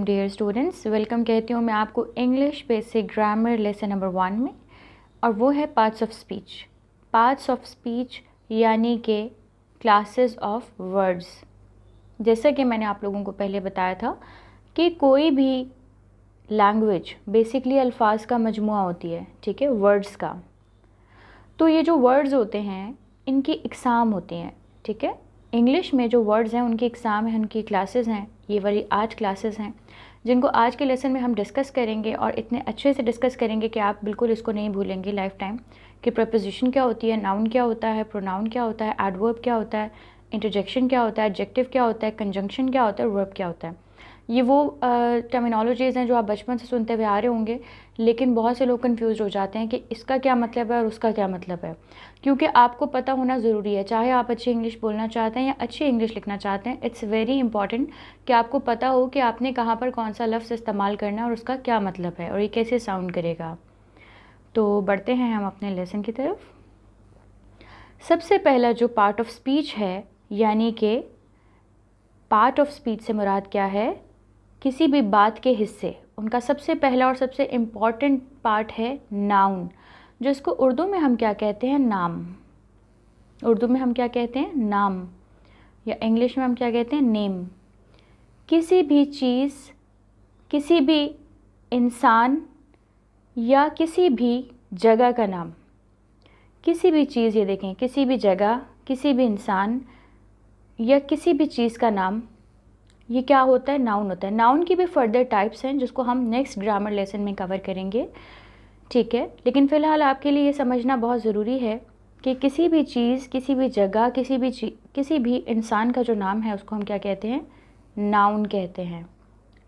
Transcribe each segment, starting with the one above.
Dear students, welcome कहती हूँ मैं आपको English basic grammar lesson number 1 में, और वो है parts of speech. Parts of speech यानी कि क्लासेस ऑफ वर्ड्स। जैसा कि मैंने आप लोगों को पहले बताया था कि कोई भी लैंग्वेज बेसिकली अल्फाज का मजमुआ होती है, ठीक है, वर्ड्स का। तो ये जो वर्ड्स होते हैं इनकी इकसाम होती हैं, ठीक है। इंग्लिश में जो वर्ड्स हैं उनकी एग्ज़ाम है, उनकी क्लासेस हैं, ये वाली 8 क्लासेस हैं जिनको आज के लेसन में हम डिस्कस करेंगे, और इतने अच्छे से डिस्कस करेंगे कि आप बिल्कुल इसको नहीं भूलेंगे लाइफ टाइम कि प्रपोजिशन क्या होती है, नाउन क्या होता है, प्रोनाउन क्या होता है, एडवर्ब क्या होता है, इंटरजेक्शन क्या होता है, एडजेक्टिव क्या होता है, कंजंक्शन क्या होता है, वर्ब क्या होता है। ये वो टर्मिनोलॉजीज़ हैं जो आप बचपन से सुनते हुए आ रहे होंगे, लेकिन बहुत से लोग कंफ्यूज हो जाते हैं कि इसका क्या मतलब है और उसका क्या मतलब है, क्योंकि आपको पता होना ज़रूरी है। चाहे आप अच्छी इंग्लिश बोलना चाहते हैं या अच्छी इंग्लिश लिखना चाहते हैं, इट्स वेरी इंपॉर्टेंट कि आपको पता हो कि आपने कहाँ पर कौन सा लफ्ज़ इस्तेमाल करना है और उसका क्या मतलब है और ये कैसे साउंड करेगा। तो बढ़ते हैं हम अपने लेसन की तरफ। सबसे पहला जो पार्ट ऑफ स्पीच है, यानी कि पार्ट ऑफ स्पीच से मुराद क्या है, किसी भी बात के हिस्से, उनका सबसे पहला और सबसे इम्पॉर्टेंट पार्ट है नाउन, जिसको उर्दू में हम क्या कहते हैं, नाम। उर्दू में हम क्या कहते हैं, नाम, या इंग्लिश में हम क्या कहते हैं, नेम। किसी भी चीज़, किसी भी इंसान या किसी भी जगह का नाम। किसी भी चीज़, ये देखें, किसी भी जगह, किसी भी इंसान या किसी भी चीज़ का नाम, ये क्या होता है, नाउन होता है। नाउन की भी फर्दर टाइप्स हैं जिसको हम नेक्स्ट ग्रामर लेसन में कवर करेंगे, ठीक है। लेकिन फ़िलहाल आपके लिए ये समझना बहुत ज़रूरी है कि किसी भी चीज़, किसी भी जगह, किसी भी इंसान का जो नाम है उसको हम क्या कहते हैं, नाउन कहते हैं।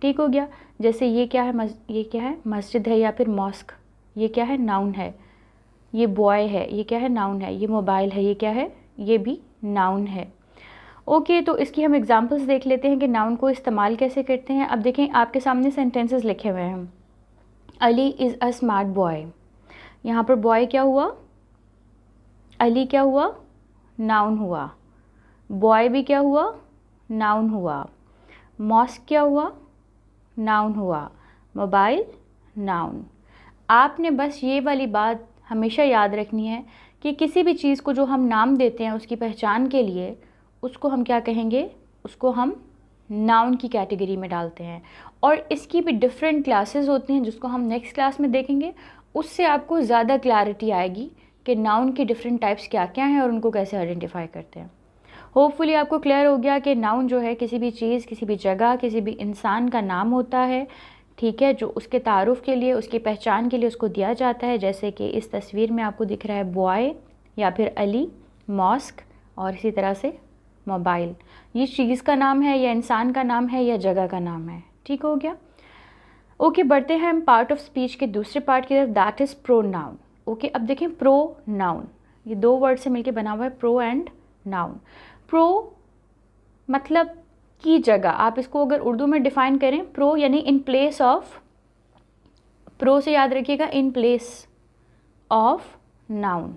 ठीक हो गया। जैसे ये क्या है, ये क्या है, मस्जिद है या फिर मॉस्क, ये क्या है, नाउन है। ये बॉय है, ये क्या है, नाउन है। ये मोबाइल है, ये क्या है, ये भी नाउन है। ओके, तो इसकी हम एग्जांपल्स देख लेते हैं कि नाउन को इस्तेमाल कैसे करते हैं। अब देखें, आपके सामने सेंटेंसेस लिखे हुए हैं। Ali is a smart boy. यहाँ पर बॉय क्या हुआ, अली क्या हुआ, नाउन हुआ। बॉय भी क्या हुआ, नाउन हुआ। मॉस्क क्या हुआ, नाउन हुआ। Mobile, noun. आपने बस ये वाली बात हमेशा याद रखनी है कि किसी भी चीज़ को जो हम नाम देते हैं उसकी पहचान के लिए, उसको हम क्या कहेंगे, उसको हम नाउन की कैटेगरी में डालते हैं। और इसकी भी डिफरेंट क्लासेस होती हैं जिसको हम नेक्स्ट क्लास में देखेंगे। उससे आपको ज़्यादा क्लैरिटी आएगी कि नाउन की डिफरेंट टाइप्स क्या क्या हैं और उनको कैसे आइडेंटिफाई करते हैं। होपफुली आपको क्लियर हो गया कि नाउन जो है किसी भी चीज़, किसी भी जगह, किसी भी इंसान का नाम होता है, ठीक है, जो उसके तारुफ़ के लिए, उसकी पहचान के लिए उसको दिया जाता है। जैसे कि इस तस्वीर में आपको दिख रहा है बॉय या फिर अली, मॉस्क, और इसी तरह से मोबाइल। ये चीज़ का नाम है या इंसान का नाम है या जगह का नाम है। ठीक हो गया। ओके, बढ़ते हैं हम पार्ट ऑफ स्पीच के दूसरे पार्ट की तरफ, दैट इज़ प्रोनाउन। ओके, अब देखें, प्रोनाउन ये दो वर्ड से मिलकर बना हुआ है, प्रो एंड नाउन। प्रो मतलब की जगह, आप इसको अगर उर्दू में डिफ़ाइन करें, प्रो यानी इन प्लेस ऑफ, प्रो से याद रखिएगा, इन प्लेस ऑफ नाउन,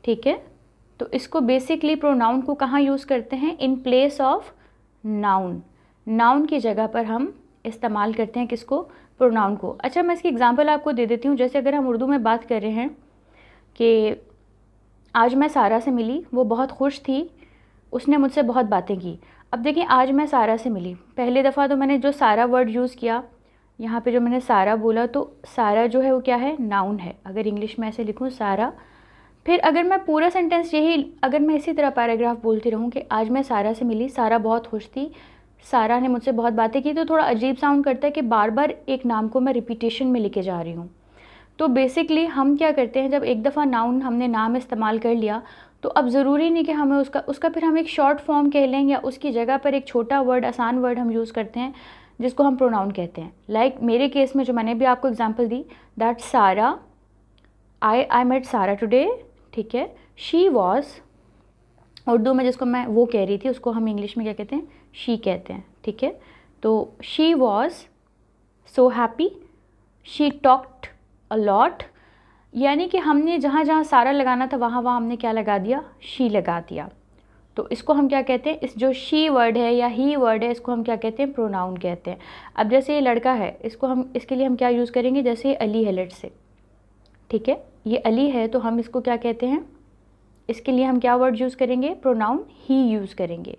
ठीक है। तो इसको बेसिकली प्रोनाउन को कहाँ यूज़ करते हैं, in place of noun. Noun की जगह पर हम इस्तेमाल करते हैं किसको, प्रोनाउन को। अच्छा, मैं इसकी एग्जांपल आपको दे देती हूँ। जैसे अगर हम उर्दू में बात कर रहे हैं कि आज मैं सारा से मिली, वो बहुत खुश थी, उसने मुझसे बहुत बातें की। अब देखिए, आज मैं सारा से मिली, पहले दफ़ा तो मैंने जो सारा वर्ड यूज़ किया, यहाँ पे जो मैंने सारा बोला, तो सारा जो है वो क्या है, नाउन है। अगर इंग्लिश में ऐसे लिखूँ, सारा, फिर अगर मैं पूरा सेंटेंस यही, अगर मैं इसी तरह पैराग्राफ बोलती रहूँ कि आज मैं सारा से मिली, सारा बहुत खुश थी, सारा ने मुझसे बहुत बातें की, तो थोड़ा अजीब साउंड करता है कि बार बार एक नाम को मैं रिपीटेशन में लेके जा रही हूँ। तो बेसिकली हम क्या करते हैं, जब एक दफ़ा नाउन, हमने नाम इस्तेमाल कर लिया, तो अब ज़रूरी नहीं कि हमें उसका फिर हम एक शॉर्ट फॉर्म कह लें, या उसकी जगह पर एक छोटा वर्ड, आसान वर्ड हम यूज़ करते हैं जिसको हम प्रोनाउन कहते हैं। लाइक मेरे केस में जो मैंने भी आपको एग्जांपल दी, दैट सारा, आई मेट सारा टुडे, ठीक है। शी वॉज, उर्दू में जिसको मैं वो कह रही थी उसको हम इंग्लिश में क्या कहते हैं, शी कहते हैं, ठीक है। तो she was so happy, she talked a lot, यानी कि हमने जहाँ जहाँ सारा लगाना था वहाँ वहाँ हमने क्या लगा दिया, शी लगा दिया। तो इसको हम क्या कहते हैं, इस जो शी वर्ड है या ही वर्ड है इसको हम क्या कहते हैं, प्रोनाउन कहते हैं। अब जैसे ये लड़का है, इसको हम इसके लिए हम क्या यूज़ करेंगे, जैसे ये अली है लेट्स से, ठीक है, ये अली है तो हम इसको क्या कहते हैं, इसके लिए हम क्या वर्ड यूज़ करेंगे, प्रोनाउन ही यूज़ करेंगे,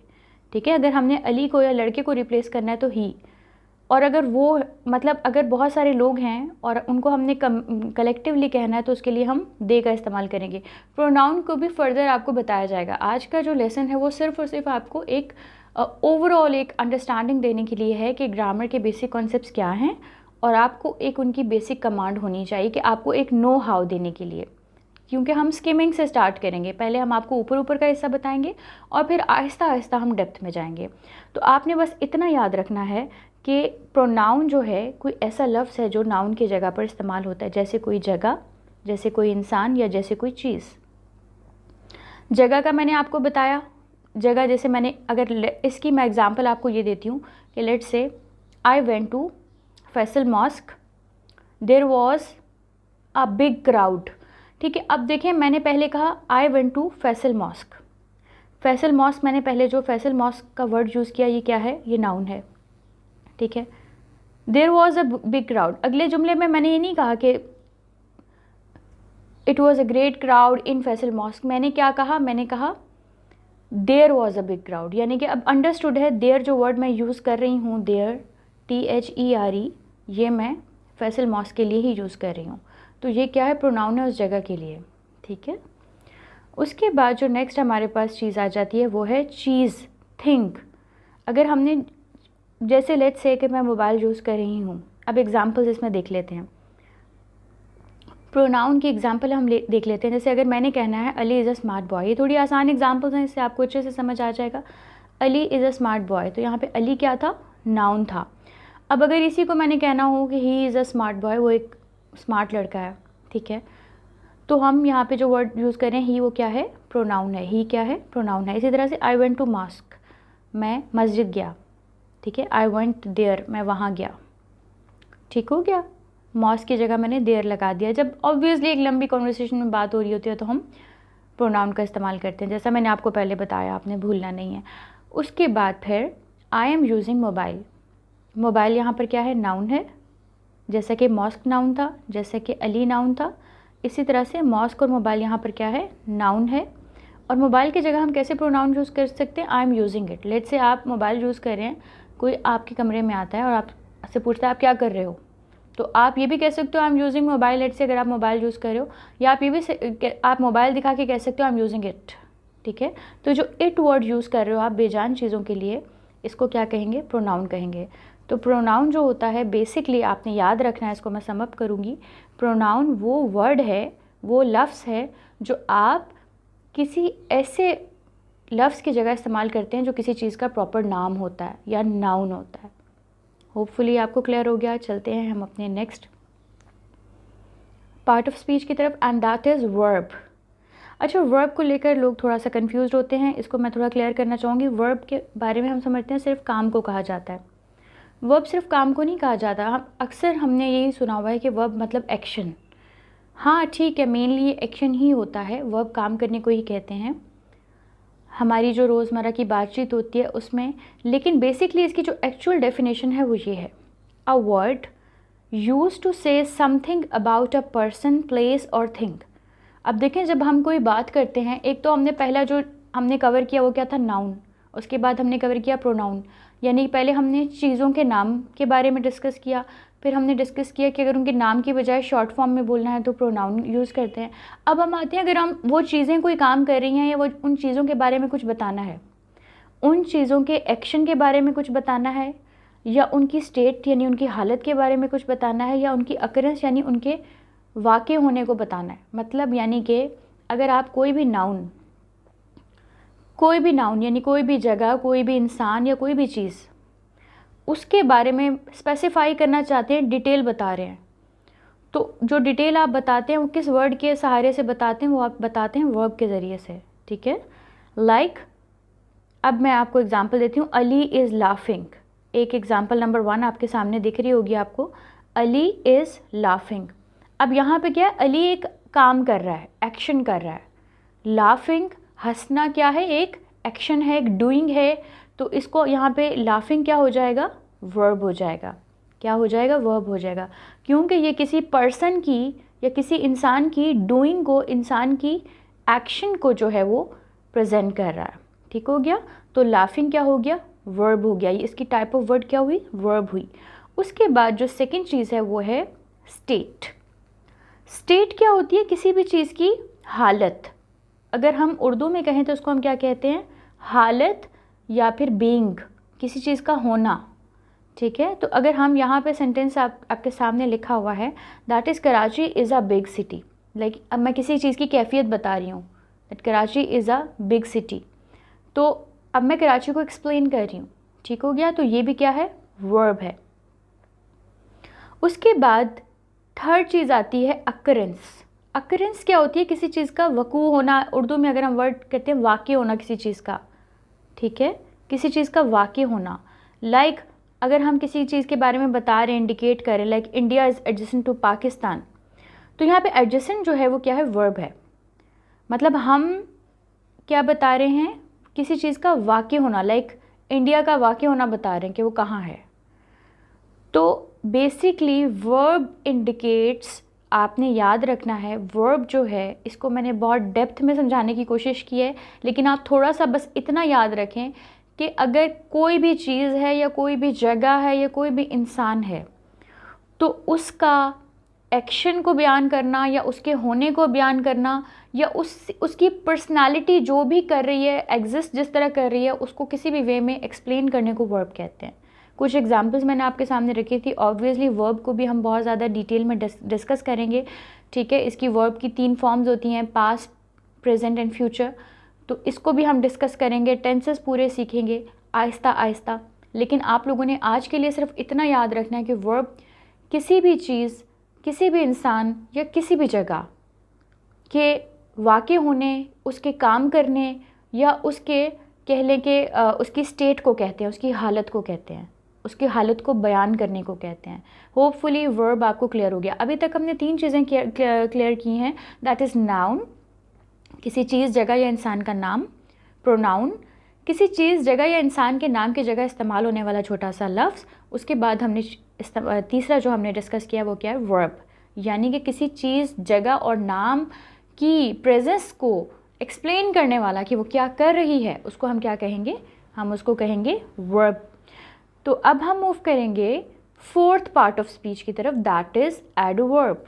ठीक है। अगर हमने अली को या लड़के को रिप्लेस करना है तो ही, और अगर वो मतलब अगर बहुत सारे लोग हैं और उनको हमने कलेक्टिवली कहना है तो उसके लिए हम दे का इस्तेमाल करेंगे। प्रोनाउन को भी फर्दर आपको बताया जाएगा। आज का जो लेसन है वो सिर्फ और सिर्फ आपको एक ओवरऑल एक अंडरस्टैंडिंग देने के लिए है कि ग्रामर के बेसिक कॉन्सेप्ट्स क्या हैं, और आपको एक उनकी बेसिक कमांड होनी चाहिए कि आपको एक नो हाउ देने के लिए, क्योंकि हम स्किमिंग से स्टार्ट करेंगे। पहले हम आपको ऊपर ऊपर का हिस्सा बताएंगे और फिर आहिस्ता आहिस्ता हम डेप्थ में जाएंगे। तो आपने बस इतना याद रखना है कि प्रोनाउन जो है कोई ऐसा लफ्ज़ है जो नाउन की जगह पर इस्तेमाल होता है, जैसे कोई जगह, जैसे कोई इंसान या जैसे कोई चीज़। जगह का मैंने आपको बताया, जगह जैसे मैंने अगर इसकी मैं एग्जांपल आपको ये देती हूँ कि let's say I went to Faisal Mosque, there was a big crowd, ठीक है। अब देखें मैंने पहले कहा I went to Faisal Mosque, Faisal Mosque मैंने पहले जो फैसल मॉस्क का वर्ड यूज़ किया ये क्या है, ये नाउन है, ठीक है। There was a big crowd, अगले जुमले में मैंने ये नहीं कहा कि it was a great crowd in Faisal Mosque, मैंने क्या कहा, मैंने कहा there was a big crowd, यानी कि अब अंडरस्टूड है देयर जो वर्ड मैं यूज़ कर रही हूँ, देयर THERE, ये मैं फैसल मॉस्क के लिए ही यूज़ कर रही हूँ, तो ये क्या है, प्रोनाउन है उस जगह के लिए, ठीक है। उसके बाद जो नेक्स्ट हमारे पास चीज़ आ जाती है वो है चीज़, थिंक। अगर हमने जैसे लेट्स से कि मैं मोबाइल यूज़ कर रही हूँ, अब एग्जांपल्स इसमें देख लेते हैं, प्रोनाउन की एग्जांपल हम देख लेते हैं। जैसे अगर मैंने कहना है Ali is a smart boy, ये थोड़ी आसान एग्जांपल्स हैं, इससे आपको अच्छे से समझ आ जाएगा। Ali is a smart boy, तो यहाँ पे अली क्या था, नाउन था। अब अगर इसी को मैंने कहना हो कि he is a smart boy, वो एक स्मार्ट लड़का है, ठीक है, तो हम यहाँ पे जो वर्ड यूज़ करें ही वो क्या है, प्रोनाउन है, ही क्या है, प्रोनाउन है। इसी तरह से आई वेंट टू मॉस्क, मैं मस्जिद गया, ठीक है, आई वेंट देयर, मैं वहाँ गया, ठीक हो गया। मॉस्क की जगह मैंने देयर लगा दिया। जब ऑब्वियसली एक लंबी कॉन्वर्सेशन में बात हो रही होती है तो हम प्रोनाउन का इस्तेमाल करते हैं, जैसा मैंने आपको पहले बताया, आपने भूलना नहीं है। उसके बाद फिर I am using mobile, mobile यहाँ पर क्या है, नाउन है, जैसा कि मॉस्क नाउन था, जैसा कि अली नाउन था, इसी तरह से मॉस्क और मोबाइल यहाँ पर क्या है, नाउन है। और मोबाइल की जगह हम कैसे प्रोनाउन यूज़ कर सकते हैं, I am using it. Let's say आप मोबाइल यूज़ कर रहे हैं, कोई आपके कमरे में आता है और आपसे पूछता है आप क्या कर रहे हो, तो आप ये भी कह सकते हो I am using mobile, let's say अगर आप मोबाइल यूज़ कर रहे हो, या आप ये भी आप मोबाइल दिखा के कह सकते हो आई एम यूजिंग इट, ठीक है। तो जो इट वर्ड यूज़ कर रहे हो आप बेजान चीज़ों के लिए, इसको क्या कहेंगे, प्रोनाउन कहेंगे। तो प्रोनाउन जो होता है बेसिकली आपने याद रखना है, इसको मैं सम अप करूँगी, प्रोनाउन वो वर्ड है, वो लफ्ज़ है जो आप किसी ऐसे लफ्ज़ की जगह इस्तेमाल करते हैं जो किसी चीज़ का प्रॉपर नाम होता है या नाउन होता है। होपफुली आपको क्लियर हो गया। चलते हैं हम अपने नेक्स्ट पार्ट ऑफ स्पीच की तरफ, एंड दैट इज़ वर्ब। अच्छा, वर्ब को लेकर लोग थोड़ा सा कंफ्यूज होते हैं, इसको मैं थोड़ा क्लियर करना चाहूँगी। वर्ब के बारे में हम समझते हैं सिर्फ काम को कहा जाता है, वर्ब सिर्फ काम को नहीं कहा जाता। हम अक्सर हमने यही सुना हुआ है कि वर्ब मतलब एक्शन, हाँ ठीक है, मेनली एक्शन ही होता है, वर्ब काम करने को ही कहते हैं हमारी जो रोज़मर्रा की बातचीत होती है उसमें। लेकिन बेसिकली इसकी जो एक्चुअल डेफिनेशन है वो ये है, a word used to say something about a person, place और थिंग। अब देखें, जब हम कोई बात करते हैं, एक तो हमने पहला जो हमने कवर किया वो क्या था, नाउन, उसके बाद हमने कवर किया प्रोनाउन, यानी पहले हमने चीज़ों के नाम के बारे में डिस्कस किया, फिर हमने डिस्कस किया कि अगर उनके नाम की बजाय शॉर्ट फॉर्म में बोलना है तो प्रोनाउन यूज़ करते हैं। अब हम आते हैं, अगर हम वो चीज़ें कोई काम कर रही हैं या वो उन चीज़ों के बारे में कुछ बताना है, उन चीज़ों के एक्शन के बारे में कुछ बताना है, या उनकी स्टेट यानी उनकी हालत के बारे में कुछ बताना है, या उनकी अकरेंस यानी उनके वाक़े होने को बताना है। मतलब यानी कि अगर आप कोई भी नाउन यानी कोई भी जगह, कोई भी इंसान या कोई भी चीज़, उसके बारे में स्पेसिफाई करना चाहते हैं, डिटेल बता रहे हैं, तो जो डिटेल आप बताते हैं वो किस वर्ड के सहारे से बताते हैं, वो आप बताते हैं वर्ब के ज़रिए से, ठीक है। लाइक अब मैं आपको एग्जांपल देती हूँ, अली इज़ लाफिंग। एक एग्जांपल नंबर 1 आपके सामने दिख रही होगी आपको, अली इज़ लाफिंग। अब यहाँ पे क्या है, अली एक काम कर रहा है, एक्शन कर रहा है, लाफिंग हंसना क्या है, एक एक्शन है, एक डूइंग है, तो इसको यहाँ पे लाफिंग क्या हो जाएगा, वर्ब हो जाएगा। क्या हो जाएगा, वर्ब हो जाएगा, क्योंकि ये किसी पर्सन की या किसी इंसान की डूइंग को, इंसान की एक्शन को जो है वो प्रेजेंट कर रहा है। ठीक हो गया, तो लाफिंग क्या हो गया, वर्ब हो गया। ये इसकी टाइप ऑफ वर्ड क्या हुई, वर्ब हुई। उसके बाद जो सेकंड चीज़ है वो है स्टेट। स्टेट क्या होती है, किसी भी चीज़ की हालत। अगर हम उर्दू में कहें तो उसको हम क्या कहते हैं, हालत या फिर बीइंग, किसी चीज़ का होना। ठीक है, तो अगर हम यहाँ पे सेंटेंस आपके सामने लिखा हुआ है, that is Karachi is a big city. Like अब मैं किसी चीज़ की कैफियत बता रही हूँ, that Karachi is a big city, तो अब मैं कराची को एक्सप्लेन कर रही हूँ। ठीक हो गया, तो ये भी क्या है, वर्ब है। उसके बाद थर्ड चीज़ आती है अकरेंस। अकरेंस क्या होती है, किसी चीज़ का वकू होना। उर्दू में अगर हम वर्ड कहते हैं वाक़ई होना किसी चीज़ का, ठीक है, किसी चीज़ का वाक़ई होना। लाइक अगर हम किसी चीज़ के बारे में बता रहे हैं, इंडिकेट करें, like India is adjacent to Pakistan, तो यहाँ पे एडजेसेंट जो है वो क्या है, वर्ब है। मतलब हम क्या बता रहे हैं, किसी चीज़ का वाक़ई होना, लाइक इंडिया का वाक़ई होना बता रहे हैं कि वो कहाँ है। तो बेसिकली वर्ब इंडिकेट्स, आपने याद रखना है, वर्ब जो है इसको मैंने बहुत डेप्थ में समझाने की कोशिश की है, लेकिन आप थोड़ा सा बस इतना याद रखें कि अगर कोई भी चीज़ है या कोई भी जगह है या कोई भी इंसान है, तो उसका एक्शन को बयान करना या उसके होने को बयान करना या उसकी पर्सनालिटी जो भी कर रही है, एग्जिस्ट जिस तरह कर रही है, उसको किसी भी वे में एक्सप्लेन करने को वर्ब कहते हैं। कुछ एग्जांपल्स मैंने आपके सामने रखी थी। ऑब्वियसली वर्ब को भी हम बहुत ज़्यादा डिटेल में डिस्कस करेंगे। ठीक है, इसकी वर्ब की 3 फॉर्म्स होती हैं, पास्ट, प्रेजेंट एंड फ्यूचर, तो इसको भी हम डिस्कस करेंगे। टेंसेस पूरे सीखेंगे आहिस्ता आहिस्ता, लेकिन आप लोगों ने आज के लिए सिर्फ इतना याद रखना है कि वर्ब किसी भी चीज़, किसी भी इंसान या किसी भी जगह के वाक़ई होने, उसके काम करने या उसके कह लें कि उसकी स्टेट को कहते हैं, उसकी हालत को कहते हैं, उसकी हालत को बयान करने को कहते हैं। होपफुली वर्ब आपको क्लियर हो गया। अभी तक हमने 3 चीज़ें क्लियर की हैं, दैट इज़ नाउन, किसी चीज़, जगह या इंसान का नाम। प्रोनाउन, किसी चीज़, जगह या इंसान के नाम की जगह इस्तेमाल होने वाला छोटा सा लफ्ज़। उसके बाद हमने तीसरा जो हमने डिस्कस किया वो क्या है, वर्ब, यानी कि किसी चीज़, जगह और नाम की प्रेजेंस को एक्सप्लेन करने वाला कि वो क्या कर रही है, उसको हम क्या कहेंगे, हम उसको कहेंगे वर्ब। तो अब हम मूव करेंगे 4th पार्ट ऑफ स्पीच की तरफ, दैट इज़ एडवर्ब।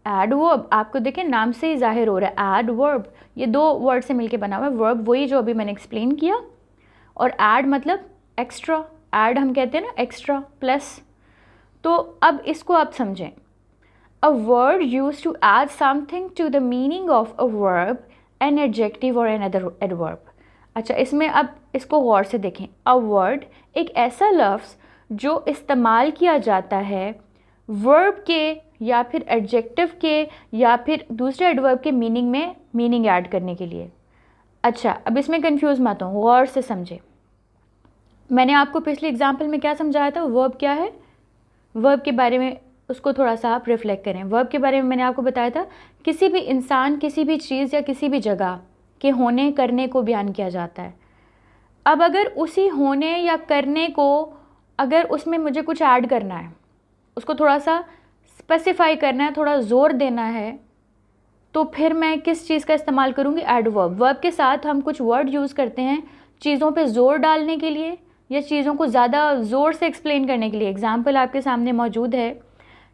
एडवर्ब आपको देखें नाम से ही जाहिर हो रहा है, एडवर्ब ये 2 वर्ड से मिलके बना हुआ है। वर्ब वही जो अभी मैंने एक्सप्लेन किया, और एड मतलब एक्स्ट्रा, एड हम कहते हैं ना एक्स्ट्रा, प्लस। तो अब इसको आप समझें, a word used to add something to the meaning of a verb, an adjective और एन अदर एडवर्ब। अच्छा, इसमें अब इसको गौर से देखें। अ वर्ड एक ऐसा लफ्ज़ जो इस्तेमाल किया जाता है वर्ब के या फिर एडजेक्टिव के या फिर दूसरे एडवर्ब के मीनिंग में मीनिंग ऐड करने के लिए। अच्छा, अब इसमें कंफ्यूज मत हो, गौर से समझे। मैंने आपको पिछले एग्जाम्पल में क्या समझाया था, वर्ब क्या है, वर्ब के बारे में उसको थोड़ा सा आप रिफ्लेक्ट करें। वर्ब के बारे में मैंने आपको बताया था, किसी भी इंसान, किसी भी चीज़ या किसी भी जगह के होने करने को बयान किया जाता है। अब अगर उसी होने या करने को, अगर उसमें मुझे कुछ ऐड करना है, उसको थोड़ा सा स्पेसिफाई करना है, थोड़ा ज़ोर देना है, तो फिर मैं किस चीज़ का इस्तेमाल करूँगी, एडवर्ब। वर्ब के साथ हम कुछ वर्ड यूज़ करते हैं चीज़ों पे ज़ोर डालने के लिए या चीज़ों को ज़्यादा ज़ोर से एक्सप्लेन करने के लिए। एग्जाम्पल आपके सामने मौजूद है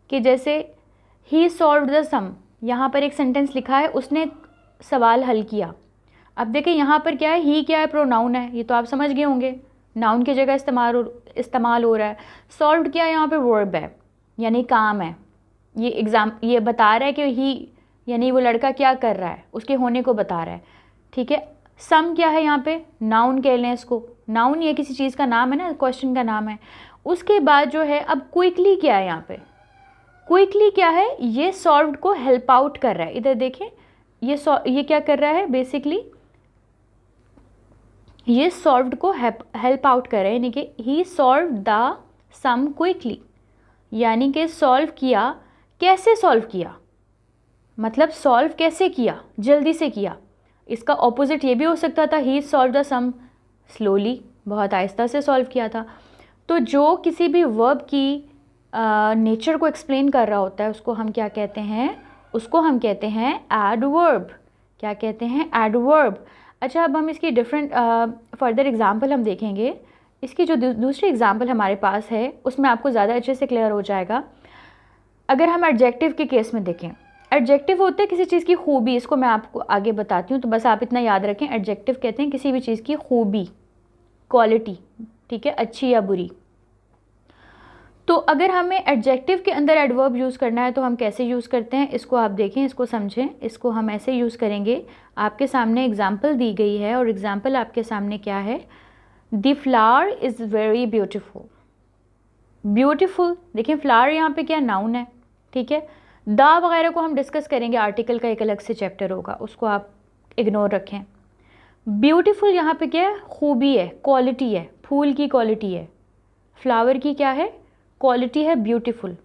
कि जैसे ही सॉल्व्ड द सम, यहाँ पर एक सेंटेंस लिखा है, उसने सवाल हल किया। अब देखें यहाँ पर क्या है, ही क्या है, प्रोनाउन है, ये तो आप समझ गए होंगे, नाउन की जगह इस्तेमाल हो रहा है। सॉल्व्ड क्या है, यहाँ पे वर्ब है, यानी काम है। ये बता रहा है कि ही यानी वो लड़का क्या कर रहा है, उसके होने को बता रहा है। ठीक है, सम क्या है, यहाँ पे नाउन कह लें इसको, नाउन ये किसी चीज़ का नाम है ना, क्वेश्चन का नाम है। उसके बाद जो है, अब क्विकली क्या है, यहाँ पे क्विकली क्या है, ये सॉल्व्ड को हेल्प आउट कर रहा है। इधर देखें, ये क्या कर रहा है, बेसिकली ये सॉल्व्ड को हेल्प आउट कर रहा है, यानी कि ही सॉल्व द सम क्विकली, यानी कि सॉल्व किया। कैसे सॉल्व किया, मतलब सॉल्व कैसे किया, जल्दी से किया। इसका ऑपोजिट ये भी हो सकता था, ही सॉल्व द सम स्लोली, बहुत आहिस्ता से सॉल्व किया था। तो जो किसी भी वर्ब की नेचर को एक्सप्लेन कर रहा होता है उसको हम क्या कहते हैं, उसको हम कहते हैं एडवर्ब। क्या कहते हैं, एडवर्ब। अच्छा, अब हम इसकी डिफरेंट फर्दर एग्जांपल हम देखेंगे। इसकी जो दूसरी एग्जांपल हमारे पास है उसमें आपको ज़्यादा अच्छे से क्लियर हो जाएगा। अगर हम एडजेक्टिव के केस में देखें, एडजेक्टिव होते हैं किसी चीज़ की खूबी, इसको मैं आपको आगे बताती हूँ, तो बस आप इतना याद रखें, एडजेक्टिव कहते हैं किसी भी चीज़ की खूबी, क्वालिटी, ठीक है, अच्छी या बुरी। तो अगर हमें एडजेक्टिव के अंदर एडवर्ब यूज़ करना है तो हम कैसे यूज़ करते हैं, इसको आप देखें, इसको समझें। इसको हम ऐसे यूज़ करेंगे, आपके सामने एग्जाम्पल दी गई है और एग्जाम्पल आपके सामने क्या है, the flower is very beautiful. Beautiful, देखें फ्लावर यहाँ पे क्या नाउन है, ठीक है। द वगैरह को हम डिस्कस करेंगे, आर्टिकल का एक अलग से चैप्टर होगा, उसको आप इग्नोर रखें। ब्यूटीफुल यहाँ पे क्या है, खूबी है, क्वालिटी है, फूल की क्वालिटी है, फ्लावर की क्या है, क्वालिटी है, ब्यूटीफुल।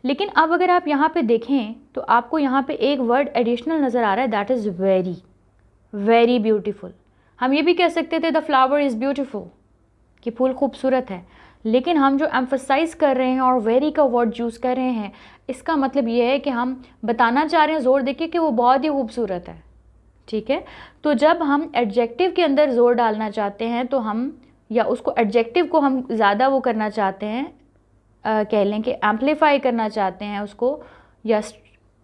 लेकिन अब अगर आप यहाँ पे देखें तो आपको यहाँ पे एक वर्ड एडिशनल नज़र आ रहा है, that is very, very beautiful. हम ये भी कह सकते थे द फ्लावर इज़ ब्यूटीफुल, कि फूल खूबसूरत है, लेकिन हम जो एम्फसाइज़ कर रहे हैं और वेरी का वर्ड यूज़ कर रहे हैं, इसका मतलब ये है कि हम बताना चाह रहे हैं ज़ोर देके कि वो बहुत ही खूबसूरत है, ठीक है। तो जब हम एडजेक्टिव के अंदर ज़ोर डालना चाहते हैं तो हम, या उसको एडजेक्टिव को हम ज़्यादा वो करना चाहते हैं, कह लें कि एम्पलीफाई करना चाहते हैं उसको, या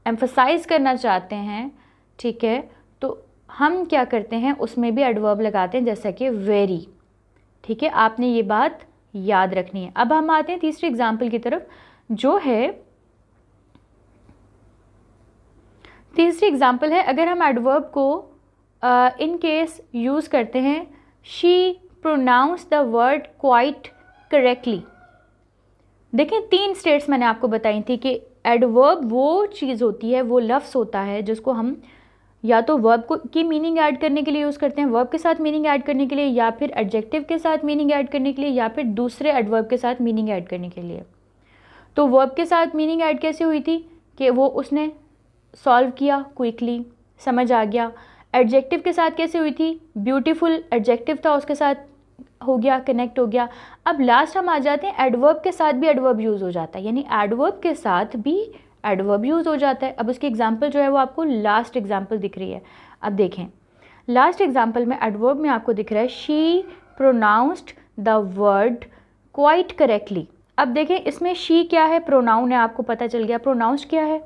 एम्फसाइज़ करना चाहते हैं, ठीक है, तो हम क्या करते हैं, उसमें भी एडवर्ब लगाते हैं, जैसा कि वेरी, ठीक है। आपने ये बात याद रखनी है। अब हम आते हैं तीसरी एग्जाम्पल की तरफ, जो है तीसरी एग्जाम्पल है, अगर हम एडवर्ब को इन केस यूज़ करते हैं, she pronounce the word quite correctly. देखें 3 स्टेट्स मैंने आपको बताई थी कि एडवर्ब वो चीज़ होती है, वो लफ्ज़ होता है जिसको हम या तो वर्ब को की मीनिंग ऐड करने के लिए यूज़ करते हैं, वर्ब के साथ मीनिंग ऐड करने के लिए, या फिर एडजेक्टिव के साथ मीनिंग ऐड करने के लिए, या फिर दूसरे एडवर्ब के साथ मीनिंग ऐड करने के लिए। तो वर्ब के साथ मीनिंग ऐड कैसे हुई थी कि वो उसने सॉल्व किया क्विकली, समझ आ गया। एडजेक्टिव के साथ कैसे हुई थी, ब्यूटीफुल एडजेक्टिव था, उसके साथ हो गया, कनेक्ट हो गया। अब लास्ट हम आ जाते हैं, एडवर्ब के साथ भी एडवर्ब यूज़ हो जाता है, यानी एडवर्ब के साथ भी एडवर्ब यूज़ हो जाता है। अब उसकी एग्जांपल जो है वो आपको लास्ट एग्जांपल दिख रही है। अब देखें लास्ट एग्जांपल में एडवर्ब में आपको दिख रहा है, she pronounced the word quite correctly. अब देखें इसमें शी क्या है, प्रोनाउन है, आपको पता चल गया प्रोनाउंस क्या है,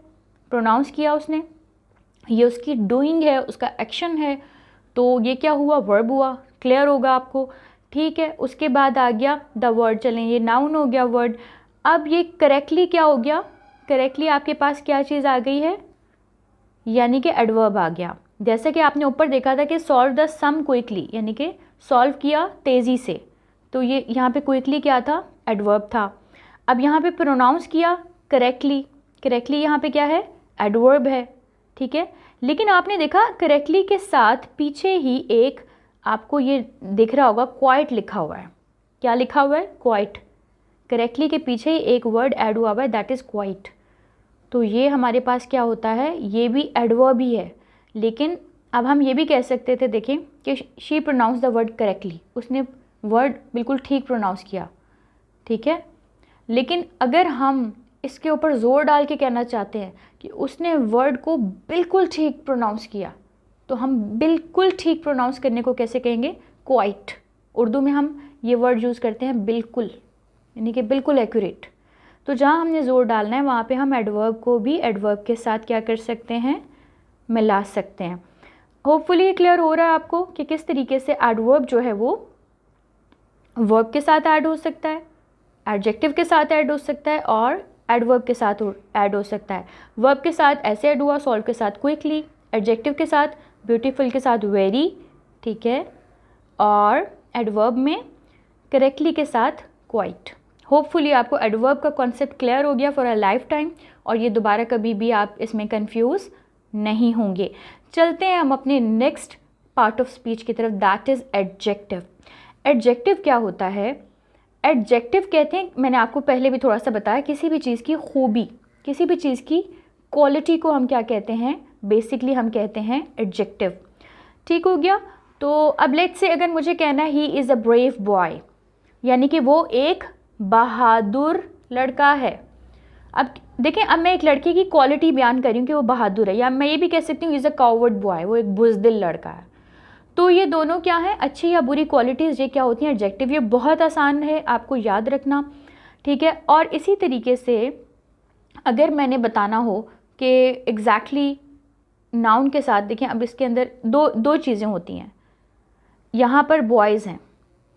प्रोनाउंस किया उसने, ये उसकी डूइंग है, उसका एक्शन है, तो ये क्या हुआ, वर्ब हुआ, क्लियर होगा आपको, ठीक है। उसके बाद आ गया द वर्ड, चलें ये नाउन हो गया वर्ड। अब ये करेक्टली क्या हो गया, करेक्टली आपके पास क्या चीज़ आ गई है, यानी कि एडवर्ब आ गया। जैसे कि आपने ऊपर देखा था कि सॉल्व द सम क्विकली, यानी कि सॉल्व किया तेज़ी से, तो ये यहाँ पे क्विकली क्या था, एडवर्ब था। अब यहाँ पे प्रोनाउंस किया करेक्टली, करेक्टली यहाँ पे क्या है, एडवर्ब है, ठीक है। लेकिन आपने देखा करेक्टली के साथ पीछे ही एक आपको ये दिख रहा होगा, क्वाइट लिखा हुआ है। क्या लिखा हुआ है, क्वाइट। करेक्टली के पीछे ही एक वर्ड ऐड हुआ हुआ है, दैट इज़ क्वाइट। तो ये हमारे पास क्या होता है, ये भी एडवर्ब ही है। लेकिन अब हम ये भी कह सकते थे, देखें कि she pronounce the word correctly, उसने वर्ड बिल्कुल ठीक प्रोनाउंस किया, ठीक है। लेकिन अगर हम इसके ऊपर ज़ोर डाल के कहना चाहते हैं कि उसने वर्ड को बिल्कुल ठीक प्रोनाउंस किया, तो हम बिल्कुल ठीक प्रोनाउंस करने को कैसे कहेंगे, क्वाइट। उर्दू में हम ये वर्ड यूज़ करते हैं बिल्कुल, यानी कि बिल्कुल एक्यूरेट। तो जहाँ हमने ज़ोर डालना है वहाँ पे हम एडवर्ब को भी एडवर्ब के साथ क्या कर सकते हैं, मिला सकते हैं। होपफुली ये क्लियर हो रहा है आपको कि किस तरीके से एडवर्ब जो है वो वर्ब के साथ ऐड हो सकता है, एडजेक्टिव के साथ ऐड हो सकता है, और एडवर्ब के साथ ऐड हो सकता है। वर्ब के साथ ऐसे ऐड हुआ, सॉल्व के साथ क्विकली, एडजेक्टिव के साथ ब्यूटीफुल के साथ वेरी, ठीक है, और एडवर्ब में करेक्टली के साथ क्वाइट। होपफुली आपको एडवर्ब का कॉन्सेप्ट क्लियर हो गया फॉर अ लाइफ टाइम, और ये दोबारा कभी भी आप इसमें कंफ्यूज नहीं होंगे। चलते हैं हम अपने नेक्स्ट पार्ट ऑफ स्पीच की तरफ, दैट इज़ एडजेक्टिव। एडजेक्टिव क्या होता है, एडजेक्टिव कहते हैं, मैंने आपको पहले भी थोड़ा सा बताया, किसी भी चीज़ की खूबी, किसी भी चीज़ की क्वालिटी को हम क्या कहते हैं, बेसिकली हम कहते हैं एडजेक्टिव, ठीक हो गया। तो अब लेट्स से अगर मुझे कहना है he is a brave boy, यानी कि वो एक बहादुर लड़का है। अब देखें, अब मैं एक लड़के की क्वालिटी बयान कर रही हूँ कि वो बहादुर है, या मैं ये भी कह सकती हूँ इज़ अ कॉवर्ड बॉय, वो एक बुज़दिल लड़का है। तो ये दोनों क्या है, अच्छी या बुरी क्वालिटीज़, ये क्या होती हैं, एडजेक्टिव। ये बहुत आसान है आपको याद रखना, ठीक है। और इसी तरीके से अगर मैंने बताना हो कि एग्जैक्टली नाउन के साथ, देखें अब इसके अंदर दो चीज़ें होती हैं। यहाँ पर बॉयज़ हैं,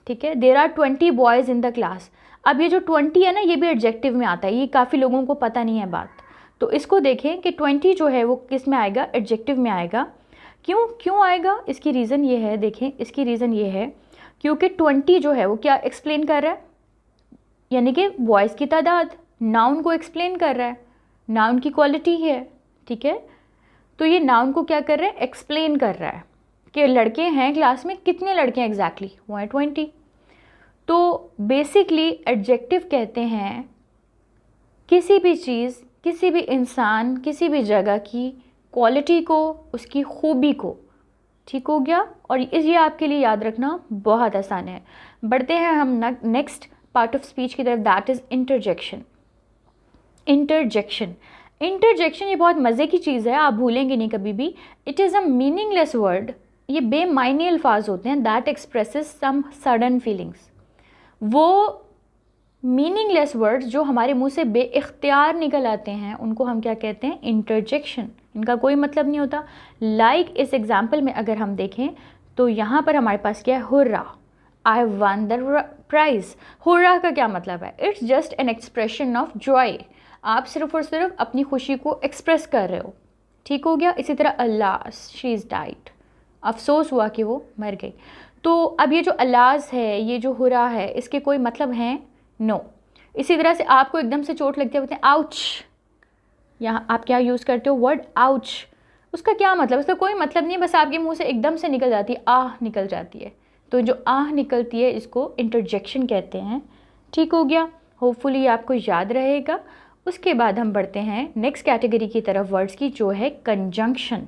ठीक है, there are 20 boys in the class. अब ये जो 20 है ना, ये भी एडजेक्टिव में आता है, ये काफ़ी लोगों को पता नहीं है बात। तो इसको देखें कि 20 जो है वो किस में आएगा, एडजेक्टिव में आएगा। क्यों आएगा, इसकी रीज़न ये है, देखें इसकी रीज़न ये है क्योंकि 20 जो है वो क्या एक्सप्लेन कर रहा है, यानी कि बॉयज़ की तादाद, नाउन को एक्सप्लेन कर रहा है, नाउन की क्वालिटी है, ठीक है। तो ये नाउन को क्या कर रहा है, एक्सप्लेन कर रहा है कि लड़के हैं क्लास में, कितने लड़के हैं एग्जैक्टली, वो हैं 20। तो बेसिकली एडजेक्टिव कहते हैं किसी भी चीज़, किसी भी इंसान, किसी भी जगह की क्वालिटी को, उसकी खूबी को, ठीक हो गया। और ये आपके लिए याद रखना बहुत आसान है। बढ़ते हैं हम नेक्स्ट पार्ट ऑफ स्पीच की तरफ, दैट इज़ इंटरजेक्शन। इंटरजेक्शन ये बहुत मज़े की चीज़ है, आप भूलेंगे नहीं कभी भी। It is a meaningless word, ये बेमायने अल्फाज होते हैं, that expresses some sudden feelings. वो मीनिंगलेस वर्ड्स जो हमारे मुंह से बेइख्तियार निकल आते हैं, उनको हम क्या कहते हैं, इंटरजेक्शन। इनका कोई मतलब नहीं होता। लाइक इस एग्जाम्पल में अगर हम देखें तो यहाँ पर हमारे पास क्या है, hurrah, I won the prize. Hurrah का क्या मतलब है, it's just an expression of joy, आप सिर्फ और सिर्फ अपनी खुशी को एक्सप्रेस कर रहे हो, ठीक हो गया। इसी तरह अल्लास, शी इज़ डाइड, अफसोस हुआ कि वो मर गई। तो अब ये जो अल्लास है, ये जो हुर्रा है, इसके कोई मतलब हैं, नो। इसी तरह से आपको एकदम से चोट लगती है, बोलते हैं आउच, यहाँ आप क्या यूज़ करते हो, वर्ड आउच। उसका क्या मतलब, उसका कोई मतलब नहीं है, बस आपके मुंह से एकदम से निकल जाती है, आह निकल जाती है। तो जो आह निकलती है इसको इंटरजेक्शन कहते हैं, ठीक हो गया। होपफुली आपको याद रहेगा। उसके बाद हम बढ़ते हैं नेक्स्ट कैटेगरी की तरफ वर्ड्स की, जो है कंजंक्शन।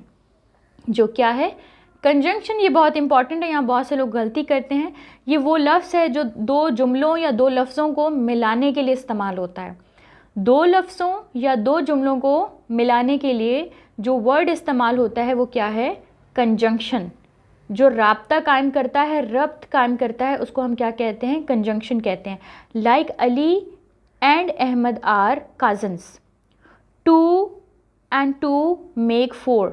जो क्या है, कंजंक्शन, ये बहुत इंपॉर्टेंट है, यहाँ बहुत से लोग गलती करते हैं। ये वो लफ्ज़ है जो दो जुमलों या दो लफ्ज़ों को मिलाने के लिए इस्तेमाल होता है। दो लफ्ज़ों या दो जुमलों को मिलाने के लिए जो वर्ड इस्तेमाल होता है वो क्या है, कंजंक्शन। जो राब्ता कायम करता है, रब्त कायम करता है, उसको हम क्या कहते हैं, कंजंक्शन कहते हैं। Like Ali and Ahmad are cousins, 2 and 2 make 4,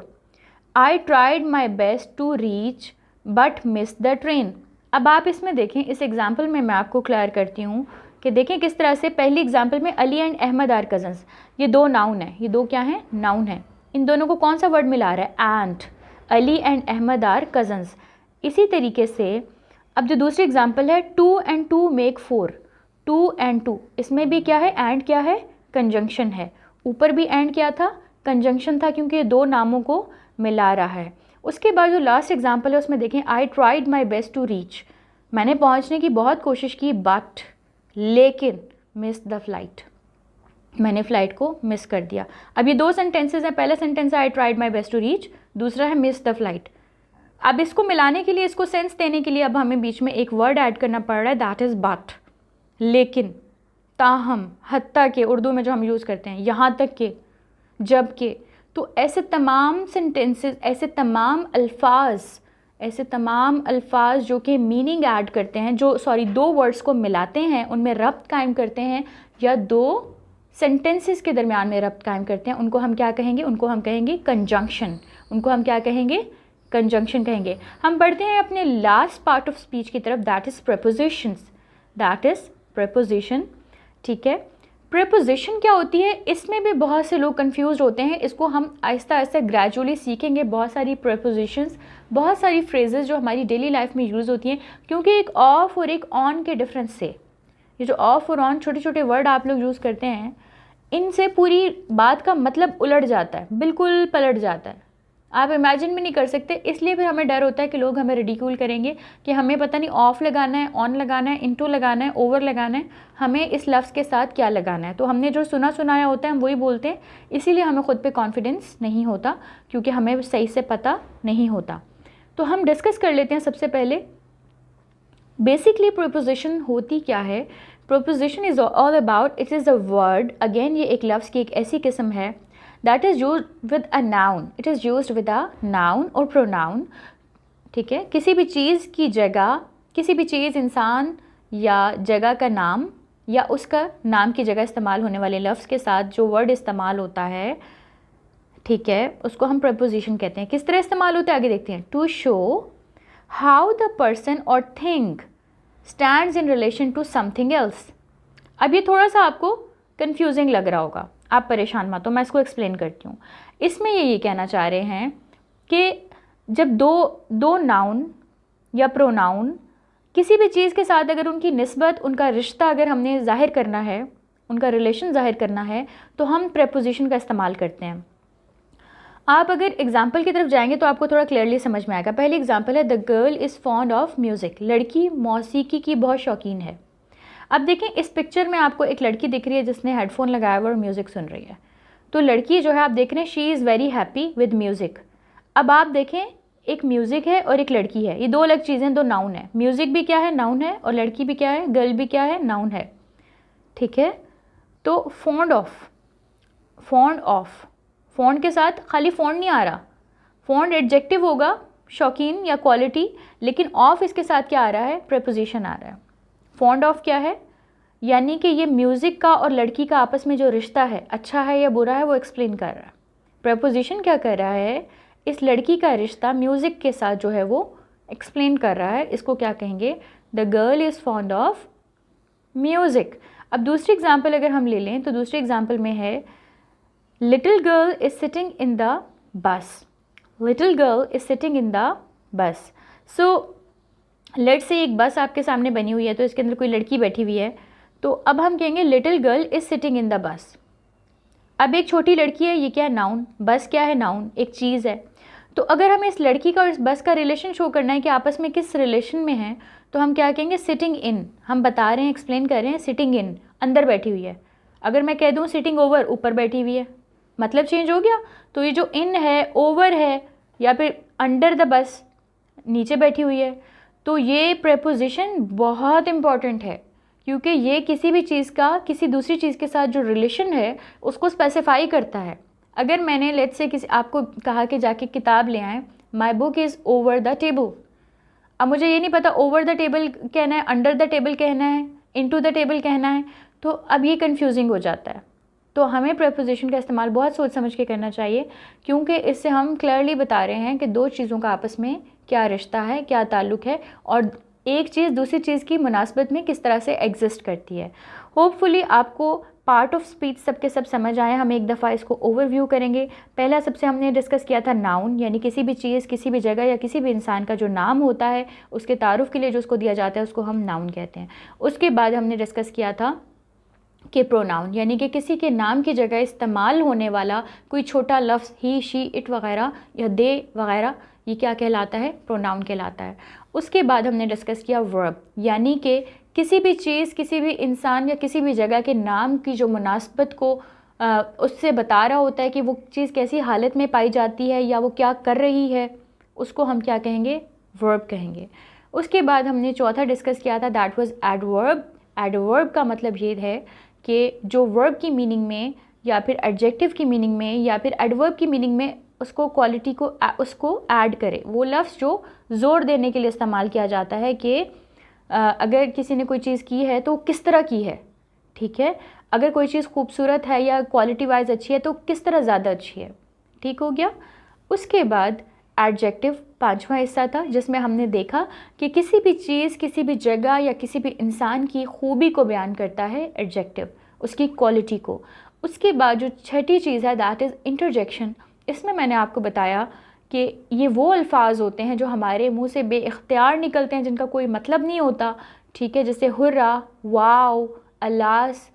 I tried my best to reach but missed the train। अब आप इसमें देखें, इस एग्जाम्पल में मैं आपको क्लियर करती हूँ कि देखें किस तरह से। पहली एग्जाम्पल में Ali and Ahmad are cousins, ये दो नाउन है, ये दो क्या हैं, नाउन है। इन दोनों को कौन सा वर्ड मिला रहा है, and, Ali and Ahmad are cousins. इसी तरीके से अब जो दूसरी एग्जाम्पल है 2 and 2 make 4, 2 and 2, इसमें भी क्या है, एंड क्या है, कंजंक्शन है। ऊपर भी एंड क्या था, कंजंक्शन था, क्योंकि ये दो नामों को मिला रहा है। उसके बाद जो लास्ट एग्जाम्पल है उसमें देखें, I tried my best to reach, मैंने पहुंचने की बहुत कोशिश की, बट, लेकिन, मिस द फ्लाइट, मैंने फ़्लाइट को मिस कर दिया। अब ये दो सेंटेंसेस हैं, पहला सेंटेंस है I tried my best to reach, दूसरा है मिस द फ्लाइट। अब इसको मिलाने के लिए, इसको सेंस देने के लिए अब हमें बीच में एक वर्ड ऐड करना पड़ रहा है, दैट इज़ बट, लेकिन, ताहम, हत्ता के, उर्दू में जो हम यूज़ करते हैं, यहाँ तक के, जब के। तो ऐसे तमाम सेंटेंसेस, ऐसे तमाम अल्फाज जो कि मीनिंग ऐड करते हैं, जो दो वर्ड्स को मिलाते हैं, उनमें रब्त कायम करते हैं, या दो सेंटेंसेस के दरमियान में रब्त कायम करते हैं, उनको हम क्या कहेंगे, उनको हम कहेंगे कंजंक्शन। उनको हम क्या कहेंगे, कंजंक्शन कहेंगे। हम बढ़ते हैं अपने लास्ट पार्ट ऑफ स्पीच की तरफ, that is prepositions, that is preposition, ठीक है। प्रेपोजिशन क्या होती है, इसमें भी बहुत से लोग कंफ्यूज होते हैं। इसको हम आहिस्ता आहिस्ता ग्रेजुअली सीखेंगे। बहुत सारी प्रेपोजिशंस, बहुत सारी फ्रेजेस जो हमारी डेली लाइफ में यूज़ होती हैं, क्योंकि एक ऑफ और एक ऑन के डिफरेंस से, ये जो ऑफ और ऑन छोटे छोटे वर्ड आप लोग यूज़ करते हैं, इनसे पूरी बात का मतलब उलट जाता है, बिल्कुल पलट जाता है, आप इमेजिन भी नहीं कर सकते। इसलिए फिर हमें डर होता है कि लोग हमें रिडिक्यूल करेंगे कि हमें पता नहीं ऑफ लगाना है, ऑन लगाना है, इनटू लगाना है, ओवर लगाना है, हमें इस लफ्ज़ के साथ क्या लगाना है। तो हमने जो सुना सुनाया होता है हम वही बोलते हैं, इसीलिए हमें ख़ुद पे कॉन्फिडेंस नहीं होता, क्योंकि हमें सही से पता नहीं होता। तो हम डिस्कस कर लेते हैं सबसे पहले बेसिकली प्रोपोजिशन होती क्या है। Proposition is all about, it is a word, again ये एक लफ्ज़ की एक ऐसी किस्म है that is use with a noun, it is use with a noun और प्रोनाउन, ठीक है। किसी भी चीज़ की जगह, किसी भी चीज़, इंसान या जगह का नाम या उसका नाम की जगह इस्तेमाल होने वाले लफ्ज़ के साथ जो वर्ड इस्तेमाल होता है, ठीक है, उसको हम प्रपोजिशन कहते हैं। किस तरह इस्तेमाल होता है आगे देखते हैं। To show how the person or thing stands in relation to something else. अब ये थोड़ा सा आपको कंफ्यूजिंग लग रहा होगा, आप परेशान मत हो, मैं इसको एक्सप्लेन करती हूँ। इसमें ये कहना चाह रहे हैं कि जब दो नाउन या प्रोनाउन किसी भी चीज़ के साथ अगर उनकी निस्बत, उनका रिश्ता अगर हमने ज़ाहिर करना है, उनका रिलेशन ज़ाहिर करना है, तो हम प्रेपोजिशन का इस्तेमाल करते हैं। आप अगर एग्जाम्पल की तरफ जाएंगे तो आपको थोड़ा क्लियरली समझ में आएगा। पहली एग्जाम्पल है the girl is fond of music, लड़की मौसीकी की बहुत शौकीन है। अब देखें इस पिक्चर में आपको एक लड़की दिख रही है जिसने हेडफोन लगाया हुआ और म्यूज़िक सुन रही है। तो लड़की जो है आप देख रहे हैं she is very happy with music. अब आप देखें एक म्यूज़िक है और एक लड़की है, ये दो अलग चीज़ें, दो नाउन है। म्यूज़िक भी क्या है, नाउन है, और लड़की भी क्या है, गर्ल भी क्या है, नाउन है, ठीक है। तो fond of, fond of, fond के साथ खाली फॉन्ड नहीं आ रहा, फॉन्ड एडजेक्टिव होगा, शौकीन या क्वालिटी, लेकिन ऑफ इसके साथ क्या आ रहा है, प्रेपोजिशन आ रहा है। फॉन्ड ऑफ क्या है, यानी कि ये म्यूज़िक का और लड़की का आपस में जो रिश्ता है, अच्छा है या बुरा है, वो एक्सप्लेन कर रहा है। प्रेपोजिशन क्या कर रहा है, इस लड़की का रिश्ता म्यूज़िक के साथ जो है वो एक्सप्लेन कर रहा है। इसको क्या कहेंगे, the girl is fond of music. अब दूसरी एग्जाम्पल अगर हम ले लें तो दूसरी एग्जाम्पल में है little girl is sitting in the bus, little girl is sitting in the bus. So let's say एक बस आपके सामने बनी हुई है, तो इसके अंदर कोई लड़की बैठी हुई है, तो अब हम कहेंगे little girl is sitting in the bus. अब एक छोटी लड़की है, ये क्या है, नाउन, बस क्या है, नाउन, एक चीज़ है। तो अगर हमें इस लड़की का और इस बस का रिलेशन शो करना है कि आपस में किस रिलेशन में है, तो हम क्या कहेंगे, सिटिंग इन। हम बता रहे हैं, एक्सप्लेन कर रहे हैं, सिटिंग इन, अंदर बैठी हुई है। अगर मैं कह दूँ सिटिंग ओवर, ऊपर बैठी हुई है, मतलब चेंज हो गया। तो ये जो इन है, ओवर है, या फिर अंडर द बस, नीचे बैठी हुई है। तो ये प्रेपोजिशन बहुत इम्पॉर्टेंट है, क्योंकि ये किसी भी चीज़ का किसी दूसरी चीज़ के साथ जो रिलेशन है उसको स्पेसिफाई करता है। अगर मैंने लेट्स से किसी आपको कहा कि जाके किताब ले आएँ, my book is over the table, अब मुझे ये नहीं पता ओवर द टेबल कहना है, अंडर द टेबल कहना है, इनटू द टेबल कहना है, तो अब ये कन्फ्यूजिंग हो जाता है। तो हमें प्रेपोजिशन का इस्तेमाल बहुत सोच समझ के करना चाहिए, क्योंकि इससे हम क्लियरली बता रहे हैं कि दो चीज़ों का आपस में क्या रिश्ता है, क्या ताल्लुक़ है, और एक चीज़ दूसरी चीज़ की मुनासबत में किस तरह से एग्जिस्ट करती है। होपफुली आपको पार्ट ऑफ स्पीच सब के सब समझ आए। हम एक दफ़ा इसको ओवरव्यू करेंगे। पहला सबसे हमने डिस्कस किया था नाउन, यानी किसी भी चीज़, किसी भी जगह या किसी भी इंसान का जो नाम होता है, उसके तारुफ के लिए जो उसको दिया जाता है उसको हम नाउन कहते हैं। उसके बाद हमने डिस्कस किया था कि प्रोनाउन, यानी कि किसी के नाम की जगह इस्तेमाल होने वाला कोई छोटा लफ्ज़, ही, शी, इट वगैरह या दे वगैरह, ये क्या कहलाता है, प्रोनाउन कहलाता है। उसके बाद हमने डिस्कस किया वर्ब, यानी कि किसी भी चीज़, किसी भी इंसान या किसी भी जगह के नाम की जो मुनासबत को उससे बता रहा होता है कि वो चीज़ कैसी हालत में पाई जाती है या वो क्या कर रही है, उसको हम क्या कहेंगे, वर्ब कहेंगे। उसके बाद हमने चौथा डिस्कस किया था, दैट वाज एडवर्ब। एडवर्ब का मतलब ये है कि जो वर्ब की मीनिंग में या फिर एडजेक्टिव की मीनिंग में या फिर एडवर्ब की मीनिंग में उसको क्वालिटी को उसको ऐड करे। वो लफ्ज़ जो ज़ोर देने के लिए इस्तेमाल किया जाता है कि अगर किसी ने कोई चीज़ की है तो किस तरह की है, ठीक है। अगर कोई चीज़ खूबसूरत है या क्वालिटी वाइज अच्छी है तो किस तरह ज़्यादा अच्छी है, ठीक हो गया। उसके बाद एडजेक्टिव पांचवा हिस्सा था, जिसमें हमने देखा कि किसी भी चीज़, किसी भी जगह या किसी भी इंसान की खूबी को बयान करता है एडजेक्टिव, उसकी क्वालिटी को। उसके बाद जो छठी चीज़ है दैट इज़ इंटरजेक्शन। इसमें मैंने आपको बताया कि ये वो अल्फाज होते हैं जो हमारे मुंह से बेइख्तियार निकलते हैं, जिनका कोई मतलब नहीं होता, ठीक है, जैसे hurrah, wow, alas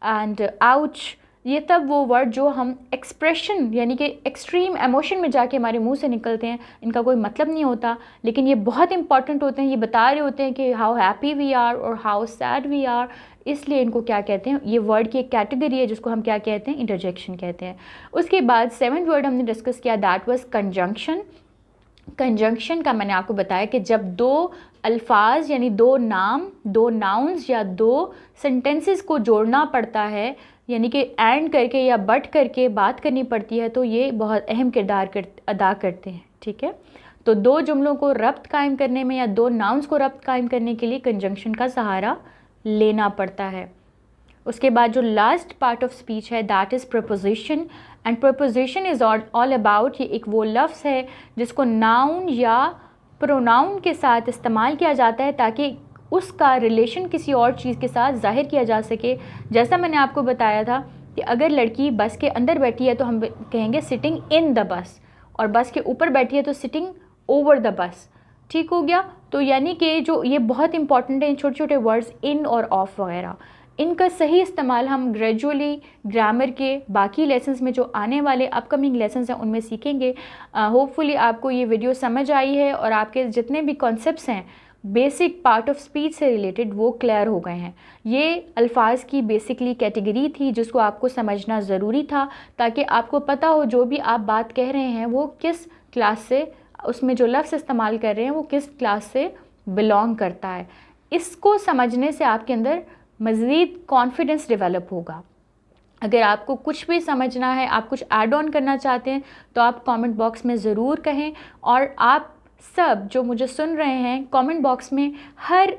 and ouch. ये तब वो वर्ड जो हम एक्सप्रेशन यानी कि एक्सट्रीम एमोशन में जाके हमारे मुंह से निकलते हैं, इनका कोई मतलब नहीं होता, लेकिन ये बहुत इंपॉर्टेंट होते हैं। ये बता रहे होते हैं कि हाउ हैप्पी वी आर और हाउ सैड वी आर, इसलिए इनको क्या कहते हैं, ये वर्ड की एक कैटेगरी है जिसको हम क्या कहते हैं, इंटरजेक्शन कहते हैं। उसके बाद सेवंथ वर्ड हमने डिस्कस किया, दैट वाज कंजंक्शन। कंजंक्शन का मैंने आपको बताया कि जब दो अल्फाज यानी दो नाम, दो नाउन्स या दो सेंटेंसेस को जोड़ना पड़ता है, यानी कि एंड करके या बट करके बात करनी पड़ती है, तो ये बहुत अहम किरदार अदा करते हैं। ठीक है, तो दो जुमलों को रब्त कायम करने में या दो नाउन्स को रब्त कायम करने के लिए कंजंक्शन का सहारा लेना पड़ता है। उसके बाद जो लास्ट पार्ट ऑफ स्पीच है that is preposition, and preposition is all about, ये एक वो लफ्ज़ है जिसको नाउन या प्रोनाउन के साथ इस्तेमाल किया जाता है ताकि उसका रिलेशन किसी और चीज़ के साथ ज़ाहिर किया जा सके। जैसा मैंने आपको बताया था कि अगर लड़की बस के अंदर बैठी है तो हम कहेंगे सिटिंग इन द बस, और बस के ऊपर बैठी है तो सिटिंग ओवर द बस। ठीक हो गया। तो यानी कि जो ये बहुत इंपॉर्टेंट है छोटे छोटे वर्ड्स इन और ऑफ वगैरह, इनका सही इस्तेमाल हम ग्रेजुअली ग्रामर के बाकी लेसन्स में जो आने वाले अपकमिंग लेसन्स हैं उनमें सीखेंगे। होपफुली आपको ये वीडियो समझ आई है और आपके जितने भी कॉन्सेप्ट्स हैं बेसिक पार्ट ऑफ स्पीच से रिलेटेड वो क्लियर हो गए हैं। ये अल्फाज की बेसिकली कैटेगरी थी जिसको आपको समझना ज़रूरी था ताकि आपको पता हो जो भी आप बात कह रहे हैं वो किस क्लास से, उसमें जो लफ्ज़ इस्तेमाल कर रहे हैं वो किस क्लास से बिलोंग करता है। इसको समझने से आपके अंदर मज़ीद कॉन्फिडेंस डेवलप होगा। अगर आपको कुछ भी समझना है, आप कुछ ऐड ऑन करना चाहते हैं तो आप कमेंट बॉक्स में ज़रूर कहें। और आप सब जो मुझे सुन रहे हैं कमेंट बॉक्स में हर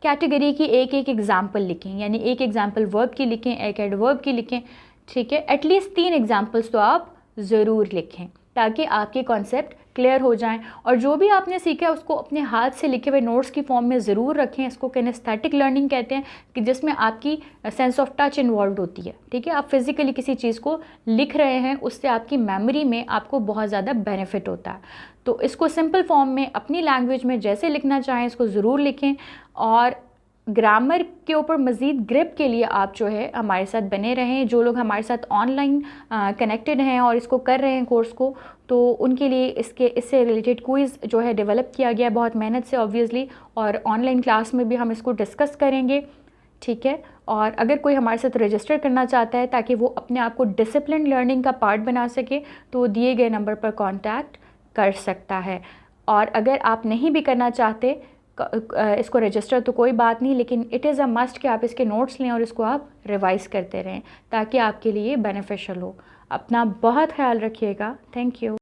कैटेगरी की एक एक एग्ज़ाम्पल लिखें, यानी एक एग्ज़ाम्पल वर्ब की लिखें, एक एडवर्ब की लिखें। ठीक है, एटलीस्ट 3 एग्ज़ाम्पल्स तो आप ज़रूर लिखें ताकि आपके कॉन्सेप्ट क्लियर हो जाएं। और जो भी आपने सीखा है उसको अपने हाथ से लिखे हुए नोट्स की फॉर्म में ज़रूर रखें। इसको किनेस्थेटिक लर्निंग कहते हैं कि जिसमें आपकी सेंस ऑफ टच इन्वॉल्व होती है। ठीक है, आप फिज़िकली किसी चीज़ को लिख रहे हैं, उससे आपकी मेमोरी में आपको बहुत ज़्यादा बेनिफिट होता है। तो इसको सिंपल फॉर्म में अपनी लैंग्वेज में जैसे लिखना चाहें इसको ज़रूर लिखें। और ग्रामर के ऊपर मज़ीद ग्रिप के लिए आप जो है हमारे साथ बने रहें। जो लोग हमारे साथ ऑनलाइन कनेक्टेड हैं और इसको कर रहे हैं कोर्स को, तो उनके लिए इससे रिलेटेड क्विज़ जो है डेवलप किया गया है बहुत मेहनत से ऑब्वियसली, और ऑनलाइन क्लास में भी हम इसको डिस्कस करेंगे। ठीक है, और अगर कोई हमारे साथ रजिस्टर करना चाहता है ताकि वो अपने आप को डिसिप्लिन लर्निंग का पार्ट बना सके तो दिए गए नंबर पर कॉन्टैक्ट कर सकता है। और अगर आप नहीं भी करना चाहते इसको रजिस्टर तो कोई बात नहीं, लेकिन इट इज़ अ मस्ट कि आप इसके नोट्स लें और इसको आप रिवाइज़ करते रहें ताकि आपके लिए बेनिफिशियल हो। अपना बहुत ख्याल रखिएगा। Thank you.